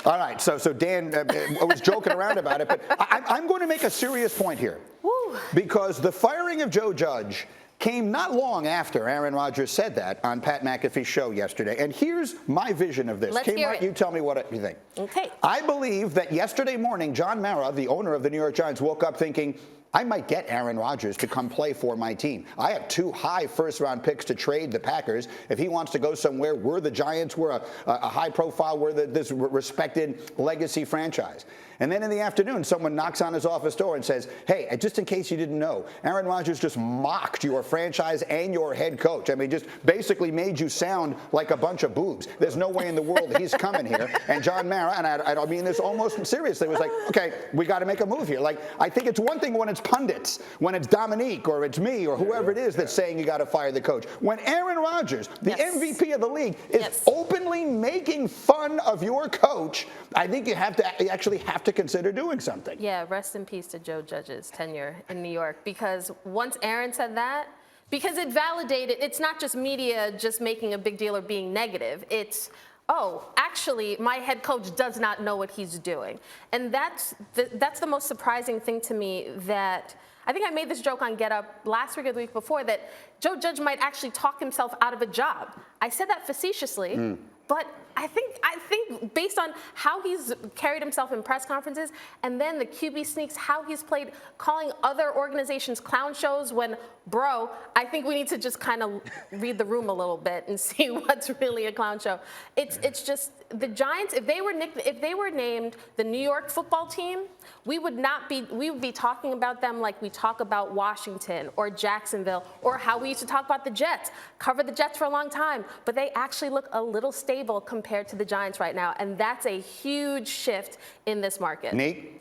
All right, so Dan was joking around about it, but I'm going to make a serious point here. Woo. Because the firing of Joe Judge came not long after Aaron Rodgers said that on Pat McAfee's show yesterday. And here's my vision of this. Let's hear it. You tell me what you think. Okay. I believe that yesterday morning, John Mara, the owner of the New York Giants, woke up thinking, I might get Aaron Rodgers to come play for my team. I have 2 high first-round picks to trade the Packers. If he wants to go somewhere, we're the Giants. We're a high-profile, we're this respected legacy franchise. And then in the afternoon, someone knocks on his office door and says, hey, just in case you didn't know, Aaron Rodgers just mocked your franchise and your head coach. I mean, just basically made you sound like a bunch of boobs. There's no way in the world that he's coming here. And John Mara, and I don't mean this almost seriously, was like, okay, we got to make a move here. Like, I think it's one thing when it's pundits, when it's Domonique or it's me or whoever it is that's saying you got to fire the coach. When Aaron Rodgers, the MVP of the league, is openly making fun of your coach, I think you actually have to consider doing something. Yeah, rest in peace to Joe Judge's tenure in New York, because once Aaron said that, because it validated, it's not just media just making a big deal or being negative. It's, oh, actually, my head coach does not know what he's doing. And that's the most surprising thing to me, that I think I made this joke on Get Up last week or the week before, that Joe Judge might actually talk himself out of a job. I said that facetiously, but I think based on how he's carried himself in press conferences, and then the QB sneaks, how he's played, calling other organizations clown shows when, bro, I think we need to just kind of read the room a little bit and see what's really a clown show. It's just the Giants, if they were named the New York football team, we would be talking about them like we talk about Washington or Jacksonville, or how we used to talk about the Jets. Covered the Jets for a long time, but they actually look a little stable compared to the Giants right now, and that's a huge shift in this market. Nate?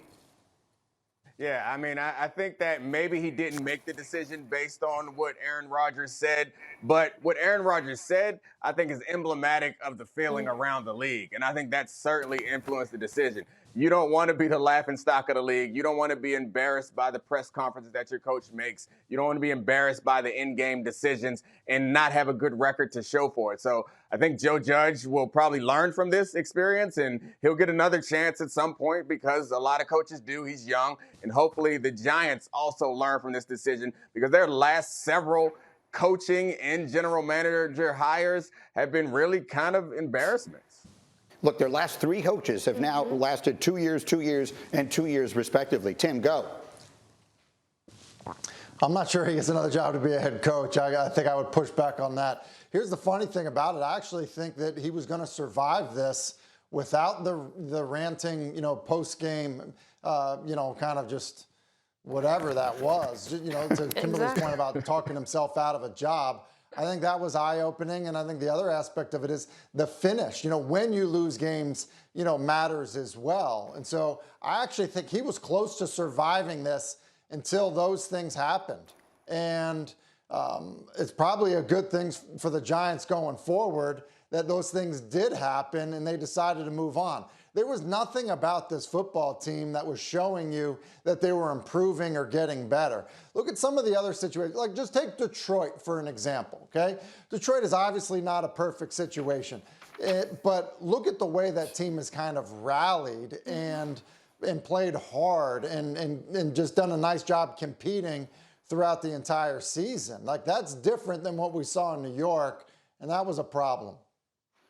Yeah, I mean, I think that maybe he didn't make the decision based on what Aaron Rodgers said, but what Aaron Rodgers said, I think, is emblematic of the feeling around the league, and I think that certainly influenced the decision. You don't want to be the laughingstock of the league. You don't want to be embarrassed by the press conferences that your coach makes. You don't want to be embarrassed by the in-game decisions and not have a good record to show for it. So I think Joe Judge will probably learn from this experience, and he'll get another chance at some point, because a lot of coaches do. He's young, and hopefully the Giants also learn from this decision, because their last several coaching and general manager hires have been really kind of embarrassments. Look, their last 3 coaches have now lasted 2 years, 2 years, and 2 years respectively. Tim, go. I'm not sure he gets another job to be a head coach. I think I would push back on that. Here's the funny thing about it. I actually think that he was going to survive this without the ranting, post-game, kind of just whatever that was, to Kimberly's point about talking himself out of a job. I think that was eye-opening, and I think the other aspect of it is the finish. When you lose games, matters as well. And so I actually think he was close to surviving this until those things happened. And it's probably a good thing for the Giants going forward that those things did happen and they decided to move on. There was nothing about this football team that was showing you that they were improving or getting better. Look at some of the other situations. Like, just take Detroit for an example, okay? Detroit is obviously not a perfect situation. But look at the way that team has kind of rallied and played hard and just done a nice job competing throughout the entire season. Like, that's different than what we saw in New York, and that was a problem.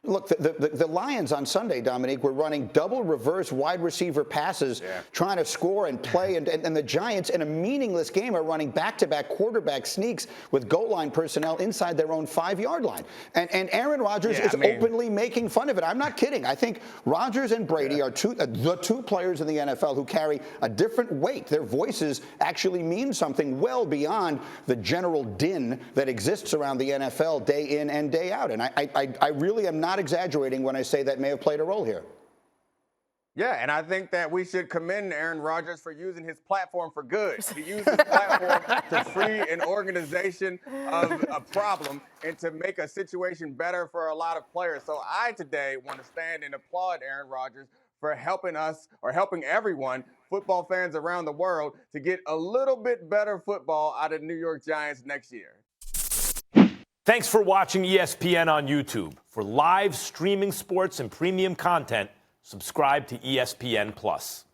Look, the Lions on Sunday, Dominique, were running double reverse wide receiver passes, trying to score and play. And the Giants, in a meaningless game, are running back-to-back quarterback sneaks with goal line personnel inside their own 5-yard line. And Aaron Rodgers is openly making fun of it. I'm not kidding. I think Rodgers and Brady are the 2 players in the NFL who carry a different weight. Their voices actually mean something well beyond the general din that exists around the NFL day in and day out. And I really am not exaggerating when I say that may have played a role here. Yeah, and I think that we should commend Aaron Rodgers for using his platform for good. He used his platform to free an organization of a problem and to make a situation better for a lot of players. So I today want to stand and applaud Aaron Rodgers for helping us, or helping everyone, football fans around the world, to get a little bit better football out of the New York Giants next year. Thanks for watching ESPN on YouTube. For live streaming sports and premium content, subscribe to ESPN Plus.